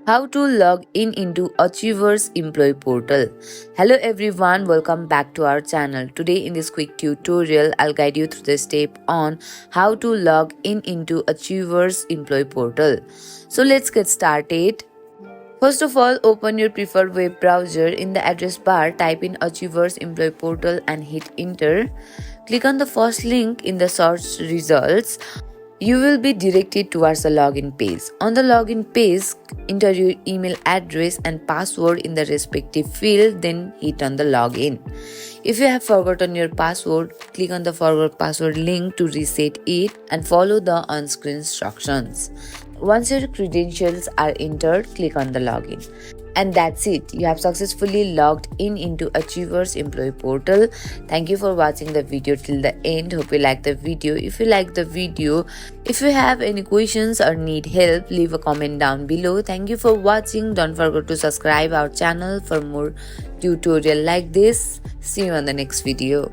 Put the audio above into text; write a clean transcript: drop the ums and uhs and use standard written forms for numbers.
How to log in into Achievers Employee Portal. Hello everyone, welcome back to our channel. Today in this quick tutorial, I'll guide you through the step on how to log in into Achievers Employee Portal. So let's get started. First of all, open your preferred web browser. In the address bar, type in Achievers Employee Portal and hit enter. Click on the first link in the search results. You will be directed towards the login page. On the login page, enter your email address and password in the respective field, then hit on the login. If you have forgotten your password, click on the forgot password link to reset it and follow the on-screen instructions. Once your credentials are entered, click on the login. And that's it. You have successfully logged in into Achievers Employee Portal. Thank you for watching the video till the end. Hope you like the video. If you like the video, if you have any questions or need help, leave a comment down below. Thank you for watching. Don't forget to subscribe our channel for more tutorial like this. See you on the next video.